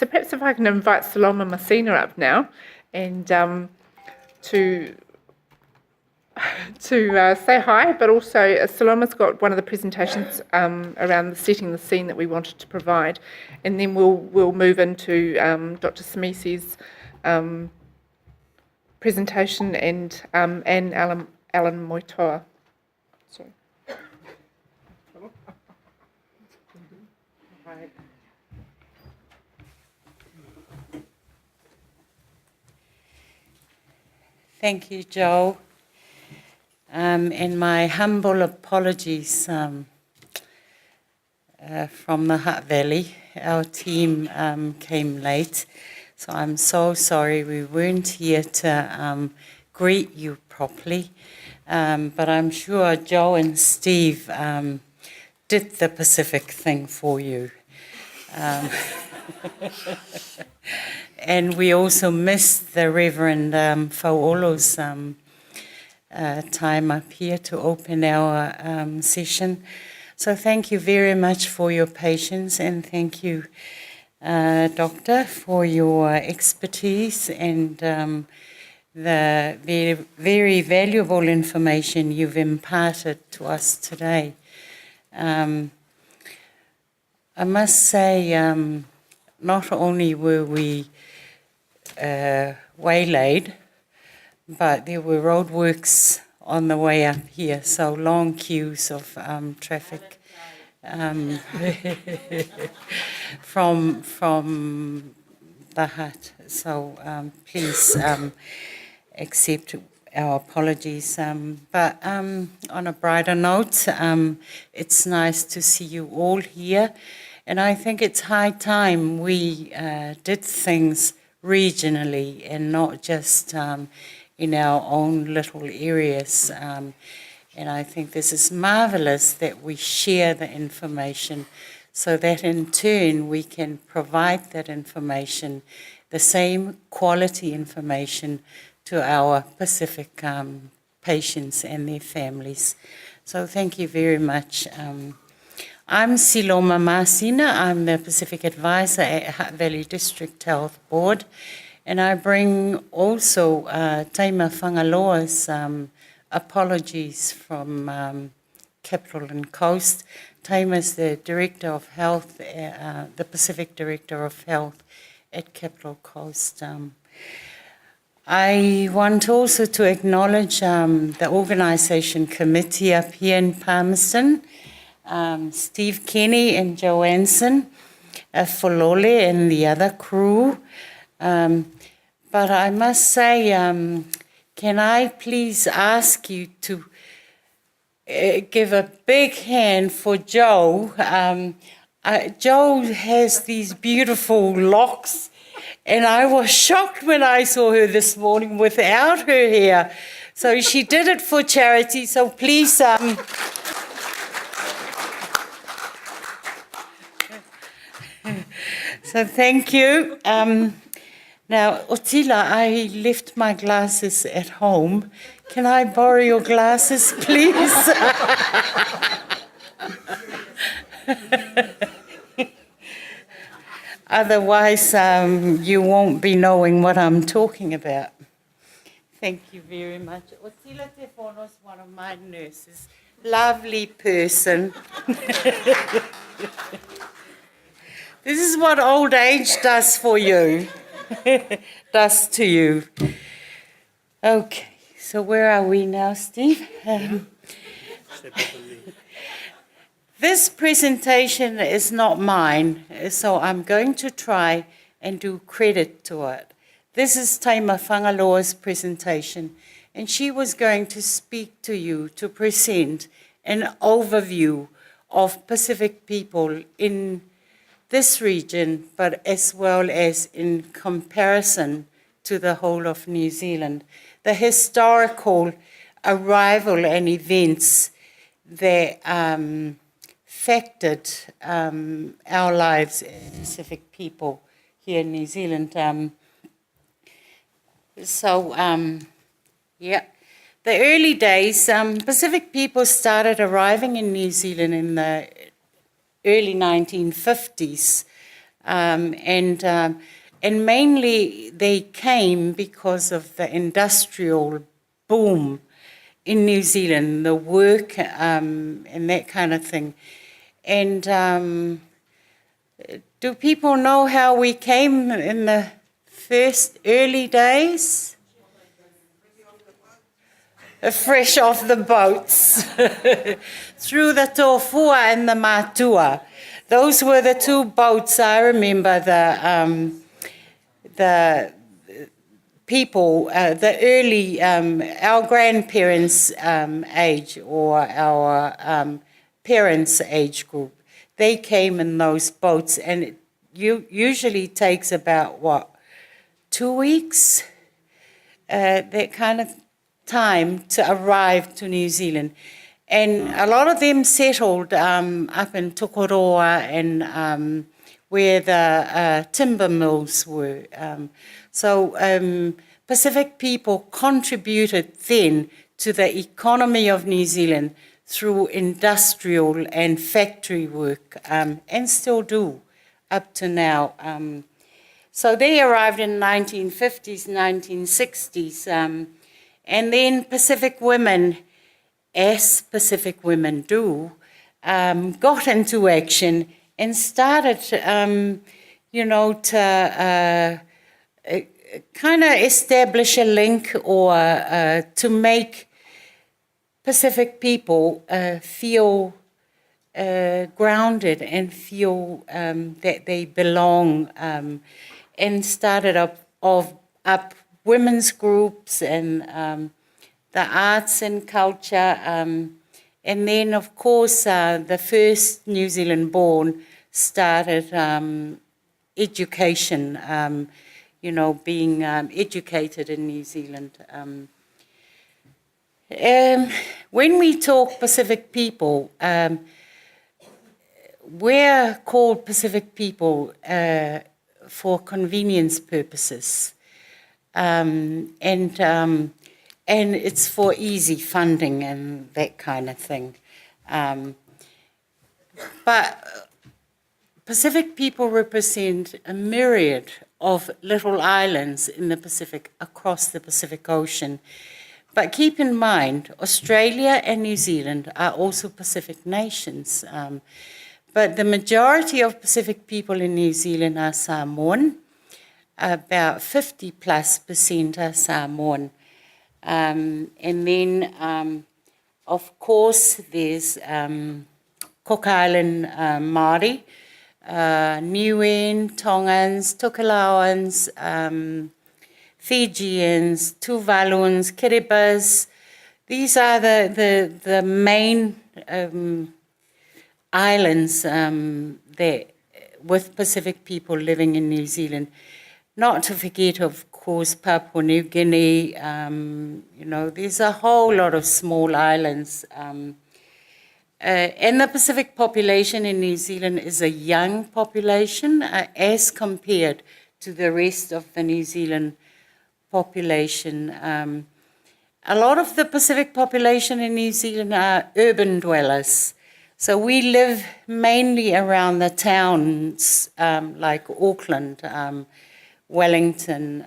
So perhaps if I can invite Saloma Masina up now and to say hi, but also Saloma's got one of the presentations around the setting the scene that we wanted to provide, and then we'll move into Dr. Smisi's presentation and Alan Moitoa. Sorry. Right. Thank you, Joe. And my humble apologies from the Hutt Valley. Our team came late, so I'm so sorry we weren't here to greet you properly. But I'm sure Joe and Steve did the Pacific thing for you. And we also missed the Reverend Fauolo's time up here to open our session. So thank you very much for your patience, and thank you, Doctor, for your expertise and the very, very valuable information you've imparted to us today. I must say, not only were we waylaid, but there were roadworks on the way up here, so long queues of traffic from the hut. So please accept our apologies. But on a brighter note, it's nice to see you all here. And I think it's high time we did things regionally and not just in our own little areas. And I think this is marvelous that we share the information so that in turn we can provide that information, the same quality information, to our Pacific patients and their families. So thank you very much. I'm Saloma Masina. I'm the Pacific Advisor at Hutt Valley District Health Board, and I bring also Taima Whangaloa's apologies from Capital and Coast. Taima's the Director of Health, the Pacific Director of Health at Capital Coast. I want also to acknowledge the organisation committee up here in Palmerston, Steve Kenny and Johansson, Folole and the other crew. But I must say, can I please ask you to give a big hand for Joe? Joe has these beautiful locks, and I was shocked when I saw her this morning without her hair. So she did it for charity, so please... So thank you. Now, Otila, I left my glasses at home. Can I borrow your glasses, please? Otherwise, you won't be knowing what I'm talking about. Thank you very much. Otila Te Fono is one of my nurses. Lovely person. This is what old age does for you, does to you. Okay, so where are we now, Steve? This presentation is not mine, so I'm going to try and do credit to it. This is Taima Whangaloa's presentation, and she was going to speak to you to present an overview of Pacific people in this region, but as well as in comparison to the whole of New Zealand. The historical arrival and events that affected our lives as Pacific people here in New Zealand. The early days, Pacific people started arriving in New Zealand in the early 1950s And mainly they came because of the industrial boom in New Zealand, the work and that kind of thing. And do people know how we came in the first early days? Fresh off the boats, through the Tofua and the Matua. Those were the two boats I remember the people, the early, our grandparents' age or our parents' age group. They came in those boats, and it usually takes about, 2 weeks? That kind of time to arrive to New Zealand. And a lot of them settled up in Tokoroa and where the timber mills were. So Pacific people contributed then to the economy of New Zealand through industrial and factory work, and still do up to now. So they arrived in the 1950s, 1960s, and then Pacific women, as Pacific women do, got into action and started, to kind of establish a link or to make Pacific people feel grounded and feel that they belong, and started up women's groups and the arts and culture. And then, of course, the first New Zealand born started education, being educated in New Zealand. When we talk Pacific people, we're called Pacific people for convenience purposes. And it's for easy funding and that kind of thing. But Pacific people represent a myriad of little islands in the Pacific, across the Pacific Ocean. But keep in mind, Australia and New Zealand are also Pacific nations. But the majority of Pacific people in New Zealand are Samoan. About 50+% are Samoan. And then, of course, there's Cook Island Māori, Niuean, Tongans, Tokelauans, Fijians, Tuvaluans, Kiribati. These are the main islands that with Pacific people living in New Zealand. Not to forget, of course, Papua New Guinea. There's a whole lot of small islands. And the Pacific population in New Zealand is a young population as compared to the rest of the New Zealand population. A lot of the Pacific population in New Zealand are urban dwellers. So we live mainly around the towns like Auckland, Wellington,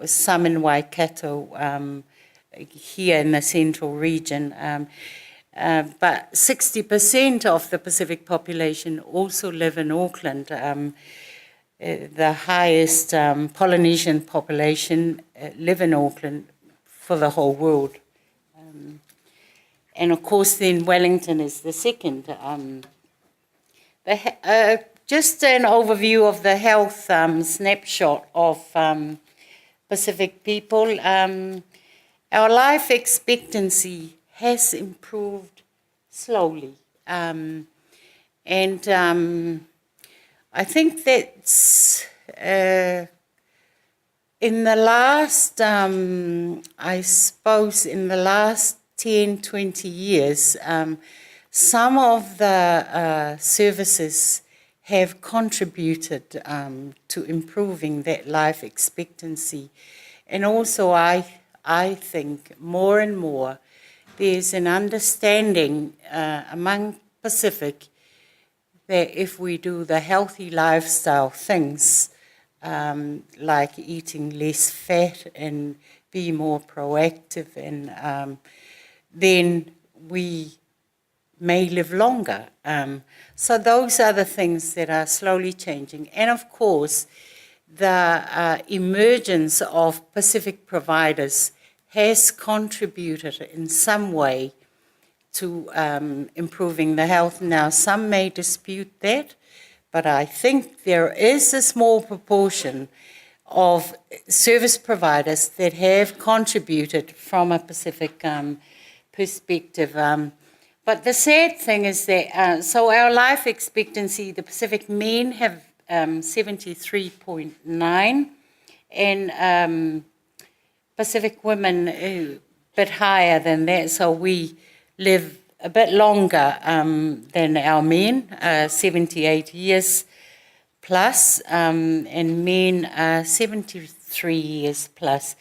some in Waikato, here in the central region. But 60% of the Pacific population also live in Auckland. The highest Polynesian population live in Auckland for the whole world. And of course then Wellington is the second. Just an overview of the health snapshot of Pacific people. Our life expectancy has improved slowly. And I think that's in the last, I suppose in the last 10, 20 years, some of the services have contributed to improving that life expectancy. And also I think more and more there's an understanding among Pacific that if we do the healthy lifestyle things, like eating less fat and be more proactive, and then we may live longer. So those are the things that are slowly changing. And of course, the emergence of Pacific providers has contributed in some way to improving the health. Now, some may dispute that, but I think there is a small proportion of service providers that have contributed from a Pacific perspective. But the sad thing is that, so our life expectancy, the Pacific men have 73.9, and Pacific women a bit higher than that, so we live a bit longer than our men, 78 years plus, and men 73 years plus.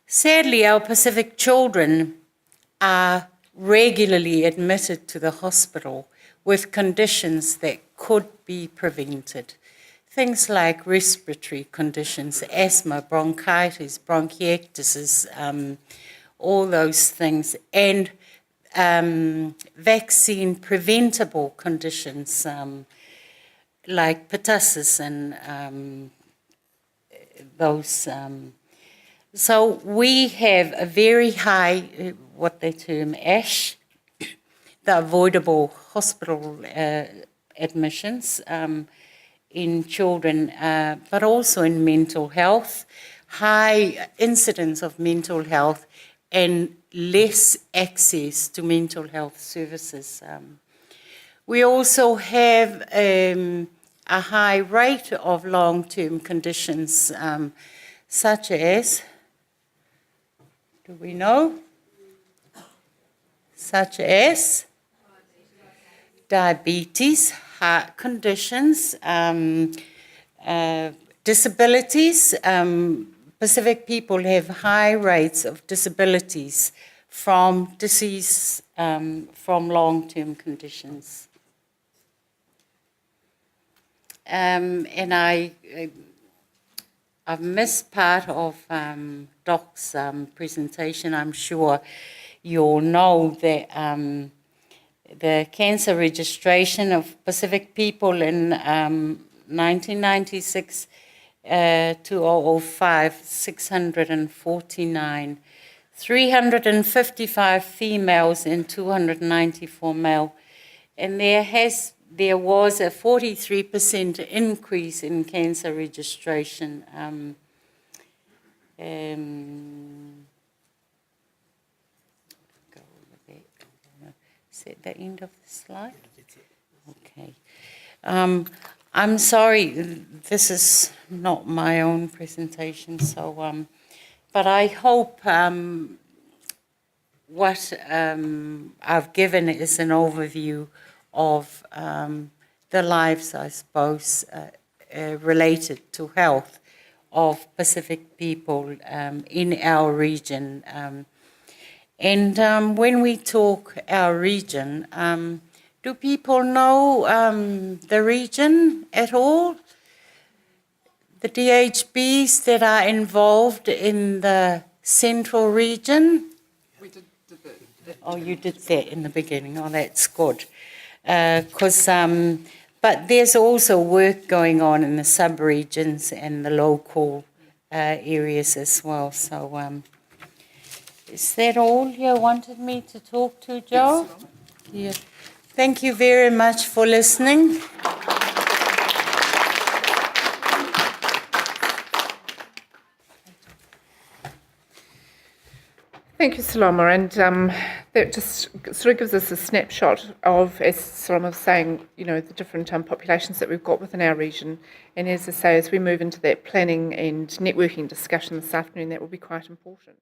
Sadly, our Pacific children are regularly admitted to the hospital with conditions that could be prevented. Things like respiratory conditions, asthma, bronchitis, bronchiectasis, all those things, and vaccine preventable conditions like pertussis and those. So we have a very high, what they term ASH, the avoidable hospital admissions in children, but also in mental health, high incidence of mental health, and less access to mental health services. We also have a high rate of long-term conditions, such as, do we know? Such as diabetes, heart conditions, disabilities. Pacific people have high rates of disabilities from disease, from long-term conditions. And I've missed part of Doc's presentation. I'm sure you all know that the cancer registration of Pacific people in 1996 2005, 649, 355 females and 294 male. And there was a 43% increase in cancer registration. Go over there. Is that the end of the slide? Okay. I'm sorry, this is not my own presentation, so, but I hope what I've given is an overview of the lives, I suppose, related to health of Pacific people in our region. And when we talk our region, do people know the region at all? The DHBs that are involved in the central region? We did Oh, you did that in the beginning. Oh, that's good. But there's also work going on in the sub-regions and the local areas as well. So is that all you wanted me to talk to, Joe? Yeah. Thank you very much for listening. Thank you, Saloma, and that just sort of gives us a snapshot of, as Saloma was saying, you know, the different populations that we've got within our region. And as I say, as we move into that planning and networking discussion this afternoon, that will be quite important.